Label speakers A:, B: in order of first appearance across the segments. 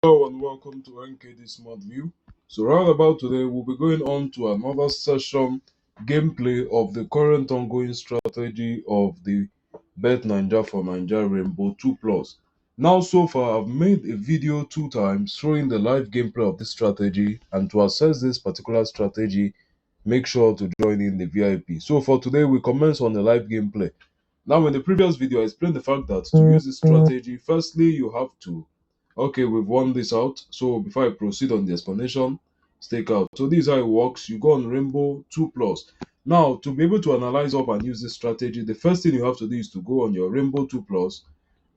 A: Hello and welcome to NKD Smart View. So right about today, we'll be going on to another session gameplay of the current ongoing strategy of the Bet Ninja for Ninja Rainbow 2 Plus. Now so far, I've made a video two times showing the live gameplay of this strategy, and to access this particular strategy, make sure to join in the VIP. So for today, we commence on the live gameplay. Now in the previous video, I explained the fact that to use this strategy, firstly you have to okay, we've won this out. So before I proceed on the explanation, stake out. So this is how it works. You go on Rainbow 2 Plus. Now, to be able to analyze up and use this strategy, the first thing you have to do is to go on your Rainbow 2 Plus,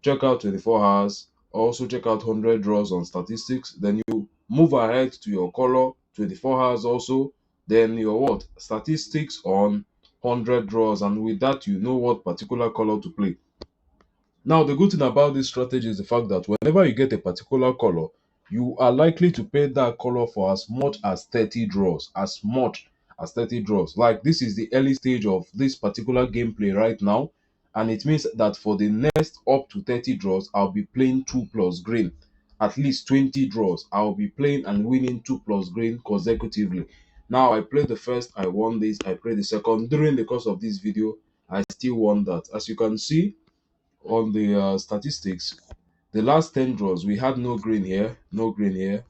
A: check out 24 hours, also check out 100 draws on statistics. Then you move ahead to your color 24 hours also. Then your what? Statistics on 100 draws. And with that, you know what particular color to play. Now, the good thing about this strategy is the fact that whenever you get a particular color, you are likely to pay that color for as much as 30 draws. As much as 30 draws. Like this is the early stage of this particular gameplay right now. And it means that for the next up to 30 draws, I'll be playing 2 plus green. At least 20 draws. I'll be playing and winning 2 plus green consecutively. Now, I played the first, I won this, I played the second. During the course of this video, I still won that. As you can see, on the statistics, the last 10 draws, we had no green here, no green here,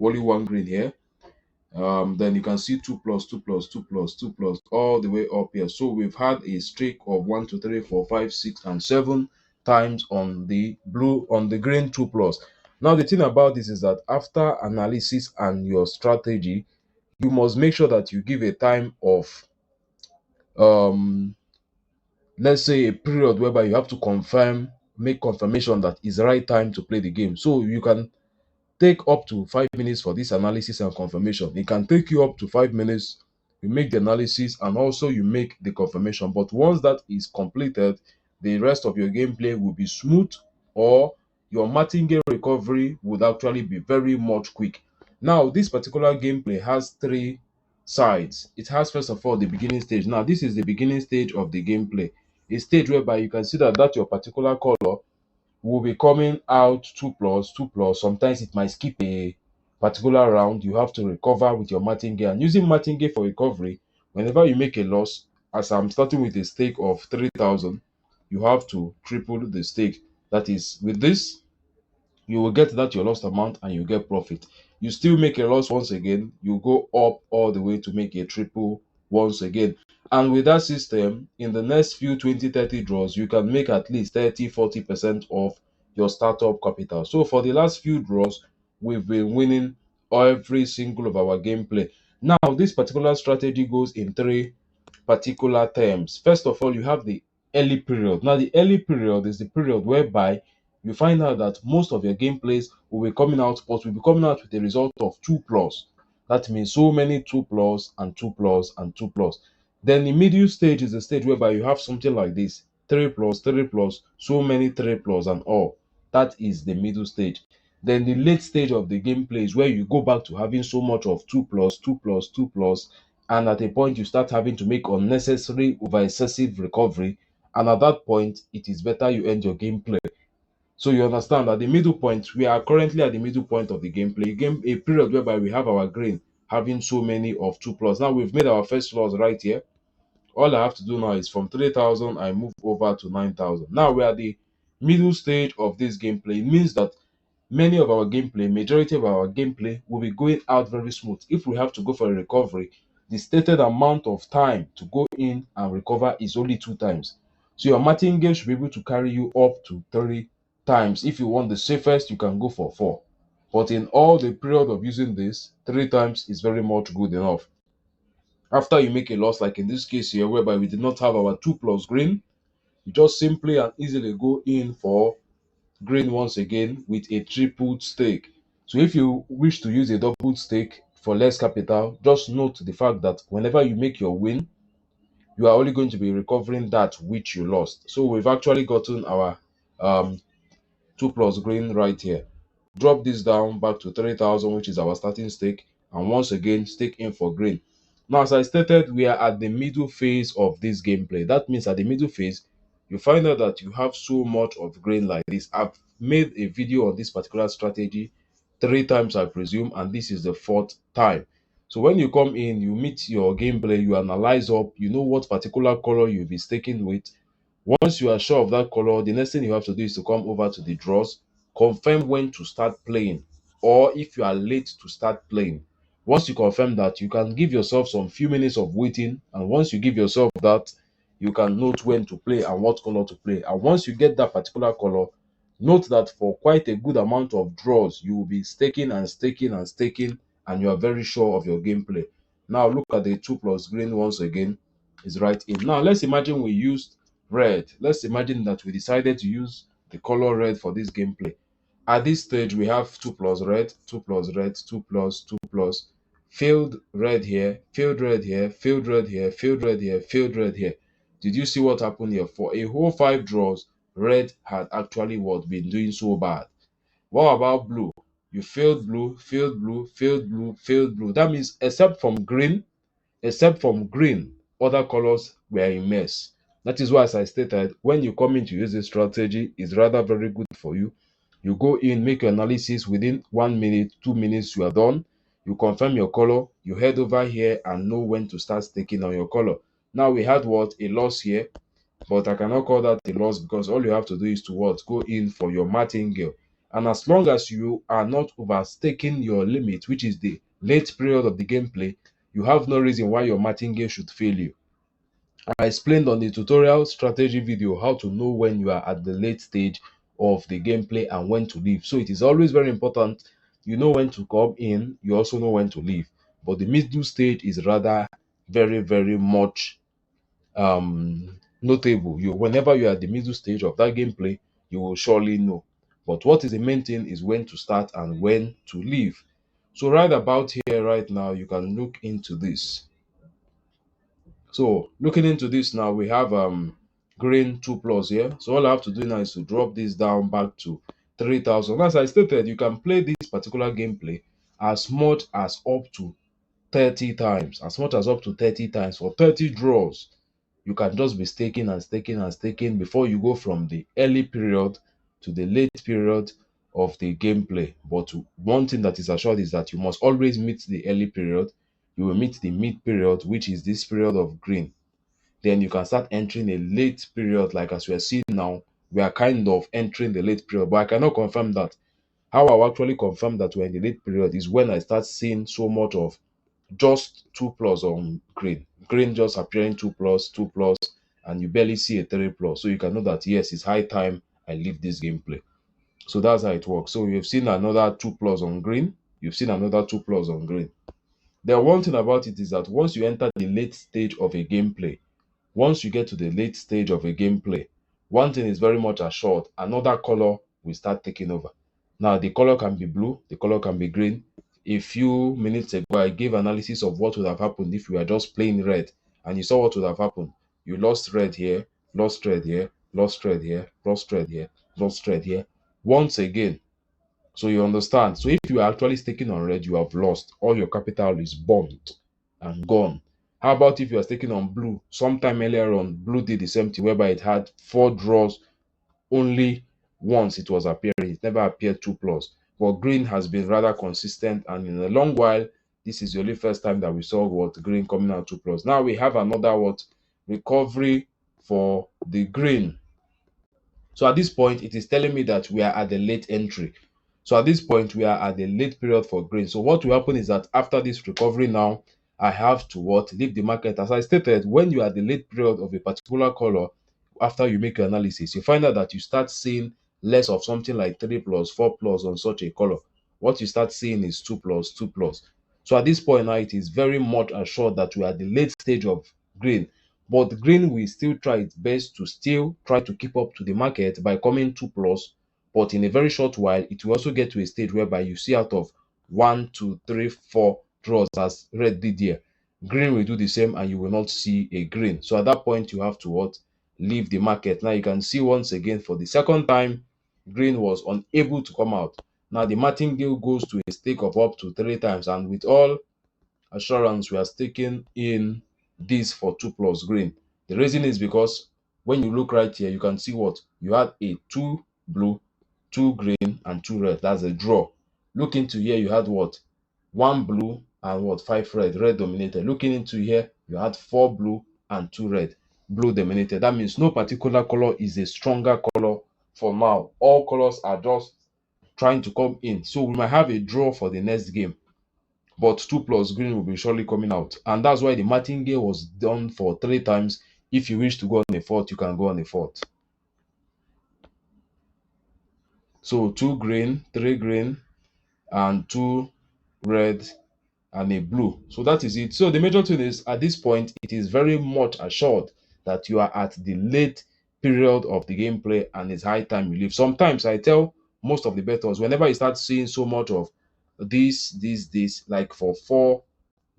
A: only one green here. Then you can see 2 plus, 2 plus, 2 plus, 2 plus, all the way up here. So we've had a streak of 1, 2, 3, 4, 5, 6, and 7 times on the blue, on the green 2 plus. Now, the thing about this is that after analysis and your strategy, you must make sure that you give a time of um let's say a period whereby you have to make confirmation that it's the right time to play the game. So you can take up to 5 minutes for this analysis and confirmation. It can take you up to 5 minutes. You make the analysis and also you make the confirmation. But once that is completed, the rest of your gameplay will be smooth, or your martingale recovery would actually be very much quick. Now, this particular gameplay has three sides. It has, first of all, the beginning stage. Now, this is the beginning stage of the gameplay, a stage whereby you can see that your particular color will be coming out 2 plus 2 plus. Sometimes it might skip a particular round. You have to recover with your martingale, and using martingale for recovery, whenever you make a loss, as I'm starting with a stake of 3,000, you have to triple the stake. That is, with this you will get that your lost amount and you get profit. You still make a loss once again, you go up all the way to make a triple once again. And with that system, in the next few 20, 30 draws, you can make at least 30, 40% of your startup capital. So for the last few draws, we've been winning every single of our gameplay. Now, this particular strategy goes in three particular terms. First of all, you have the early period. Now, the early period is the period whereby you find out that most of your gameplays will be coming out, but will be coming out with a result of 2 plus. That means so many 2 plus and 2 plus and 2 plus. Then the middle stage is the stage whereby you have something like this: 3 plus, so many 3 plus and all. That is the middle stage. Then the late stage of the gameplay is where you go back to having so much of 2 plus, 2 plus, 2 plus, and at a point you start having to make unnecessary over excessive recovery, and at that point it is better you end your gameplay. So you understand, at the middle point, we are currently at the middle point of the gameplay, a period whereby we have our green having so many of 2 plus. Now we've made our first loss right here. All I have to do now is from 3,000 I move over to 9,000. Now we are at the middle stage of this gameplay. It means that majority of our gameplay will be going out very smooth. If we have to go for a recovery, the stated amount of time to go in and recover is only 2 times. So your martingale should be able to carry you up to 3 times. If you want the safest, you can go for 4. But in all the period of using this, 3 times is very much good enough. After you make a loss, like in this case here, whereby we did not have our 2 plus green, you just simply and easily go in for green once again with a tripled stake. So if you wish to use a double stake for less capital, just note the fact that whenever you make your win, you are only going to be recovering that which you lost. So we've actually gotten our um 2 plus green right here. Drop this down back to 3,000, which is our starting stake, and once again stake in for green. Now, as I stated, we are at the middle phase of this gameplay. That means at the middle phase, you find out that you have so much of green like this. I've made a video on this particular strategy three times, I presume, and this is the fourth time. So when you come in, you meet your gameplay, you analyze up, you know what particular color you'll be sticking with. Once you are sure of that color, the next thing you have to do is to come over to the draws, confirm when to start playing, or if you are late to start playing. Once you confirm that, you can give yourself some few minutes of waiting, and once you give yourself that, you can note when to play and what color to play. And once you get that particular color, note that for quite a good amount of draws, you will be staking and staking and staking, and you are very sure of your gameplay. Now look at the 2 plus green once again. Is right in. Now let's imagine we used red. Let's imagine that we decided to use the color red for this gameplay. At this stage, we have 2 plus red, 2 plus red, 2 plus, 2 plus, failed red here, failed red here, failed red here, failed red here, failed red here. Did you see what happened here? For a whole 5 draws, red had actually what been doing so bad. What about blue? You failed blue, failed blue, failed blue, failed blue. That means except from green, other colors were a mess. That is why, as I stated, when you come in to use this strategy, it's rather very good for you. You go in, make your analysis within 1 minute, 2 minutes, you are done. You confirm your color, you head over here and know when to start staking on your color. Now we had what? A loss here, but I cannot call that a loss because all you have to do is to what? Go in for your martingale. And as long as you are not overstaking your limit, which is the late period of the gameplay, you have no reason why your martingale should fail you. I explained on the tutorial strategy video how to know when you are at the late stage of the gameplay and when to leave. So it is always very important. You know when to come in, you also know when to leave. But the middle stage is rather very, very much notable. Whenever you are at the middle stage of that gameplay, you will surely know. But what is the main thing is when to start and when to leave. So right about here, right now, you can look into this. So looking into this now, we have green 2 plus here. So all I have to do now is to drop this down back to 3,000. As I stated, you can play this particular gameplay as much as up to 30 times, for 30 draws. You can just be staking and staking and staking before you go from the early period to the late period of the gameplay. But one thing that is assured is that you must always meet the early period. You will meet the mid period, which is this period of green. Then you can start entering a late period, like as we are seeing now. We are kind of entering the late period, but I cannot confirm that. How I will actually confirm that we're in the late period is when I start seeing so much of just 2 plus on green. Green just appearing 2 plus, 2 plus, and you barely see a 3 plus. So you can know that yes, it's high time I leave this gameplay. So that's how it works. So you've seen another 2 plus on green. You've seen another 2 plus on green. The one thing about it is that once you enter the late stage of a gameplay, once you get to the late stage of a gameplay, one thing is very much assured: another color will start taking over. Now, the color can be blue, the color can be green. A few minutes ago, I gave analysis of what would have happened if you were just playing red, and you saw what would have happened. You lost red here, lost red here, lost red here, lost red here, lost red here. Once again, so you understand. So if you are actually staking on red, you have lost. All your capital is burnt and gone. How about if you are staking on blue? Sometime earlier on, blue did the same thing whereby it had 4 draws. Only once it was appearing. It never appeared 2 plus. But green has been rather consistent, and in a long while, this is the only first time that we saw what green coming out 2 plus. Now we have another what recovery for the green. So at this point, it is telling me that we are at the late entry. So at this point, we are at the late period for green. So what will happen is that after this recovery now, I have to what? Leave the market. As I stated, when you are at the late period of a particular color, after you make your analysis, you find out that you start seeing less of something like 3 plus, 4 plus on such a color. What you start seeing is 2 plus, 2 plus. So at this point now, it is very much assured that we are at the late stage of green. But green will still try its best to still try to keep up to the market by coming 2 plus. But in a very short while, it will also get to a stage whereby you see out of 1, 2, 3, 4 draws as red did here, green will do the same and you will not see a green. So at that point, you have to what? Leave the market. Now you can see once again for the second time, green was unable to come out. Now the martingale goes to a stake of up to 3 times, and with all assurance, we are staking in this for 2 plus green. The reason is because when you look right here, you can see what you had: a 2 blue, 2 green, and 2 red. That's a draw. Look into here, you had what? One blue and what? Five red. Red dominated. Looking into here, you had four blue and two red. Blue dominated. That means no particular color is a stronger color for now. All colors are just trying to come in. So we might have a draw for the next game, but 2 plus green will be surely coming out. And that's why the martingale was done for 3 times. If you wish to go on a fourth, you can go on a fourth. So 2 green, 3 green, and 2 red, and a blue. So that is it. So the major thing is, at this point, it is very much assured that you are at the late period of the gameplay and it's high time you leave. Sometimes I tell most of the bettors, whenever you start seeing so much of this, like for 4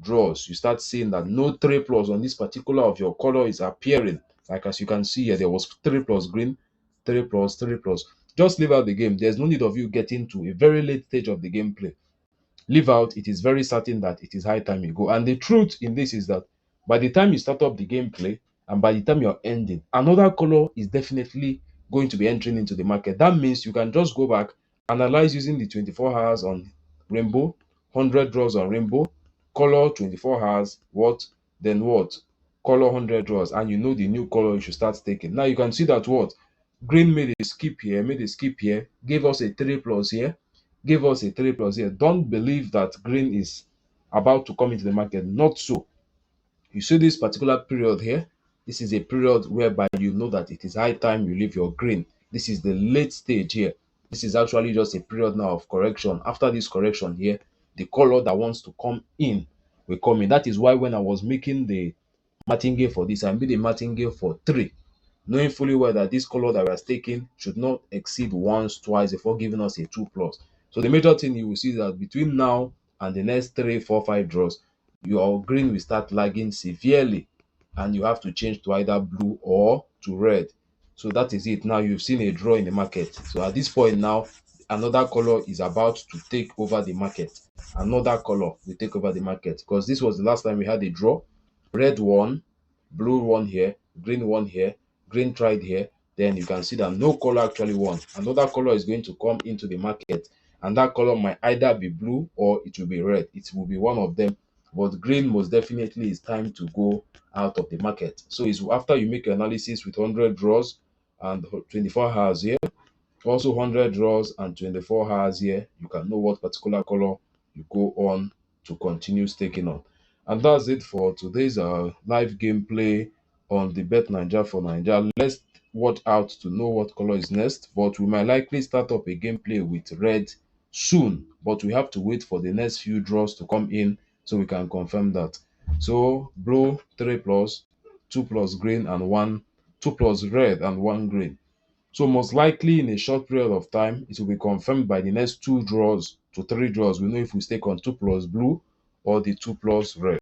A: draws, you start seeing that no 3 plus on this particular of your color is appearing. Like as you can see here, there was 3 plus green, 3 plus, 3 plus. Just leave out the game. There's no need of you getting to a very late stage of the gameplay. Leave out, it is very certain that it is high time you go. And the truth in this is that by the time you start up the gameplay and by the time you're ending, another color is definitely going to be entering into the market. That means you can just go back, analyze using the 24 hours on rainbow, 100 draws on rainbow, color 24 hours, what, then what, color 100 draws, and you know the new color you should start taking. Now you can see that what, green made a skip here, made a skip here, gave us a 3 plus here, gave us a 3 plus here. Don't believe that green is about to come into the market. Not so. You see this particular period here, this is a period whereby you know that it is high time you leave your green. This is the late stage here. This is actually just a period now of correction. After this correction here, the color that wants to come in will come in. That is why when I was making the martingale for this, I made a martingale for 3, knowing fully well that this color that we are taking should not exceed once, twice before giving us a 2 plus. So the major thing you will see is that between now and the next 3, 4, 5 draws, your green will start lagging severely and you have to change to either blue or to red. So that is it. Now you've seen a draw in the market. So at this point now, another color is about to take over the market. Another color will take over the market because this was the last time we had a draw. Red one, blue one here, green one here, green tried here. Then you can see that no color actually won. Another color is going to come into the market, and that color might either be blue or it will be red. It will be one of them, but green most definitely is time to go out of the market. So it's after you make your analysis with 100 draws and 24 hours here, also 100 draws and 24 hours here, you can know what particular color you go on to continue staking on. And that's it for today's live gameplay on the Bet Ninja for Ninja. Let's watch out to know what color is next, but we might likely start up a gameplay with red soon, but we have to wait for the next few draws to come in so we can confirm that. So blue 3 plus, 2 plus green and 1, 2 plus red and 1 green. So most likely in a short period of time, it will be confirmed by the next 2 draws to 3 draws. We know if we stake on 2 plus blue or the 2 plus red.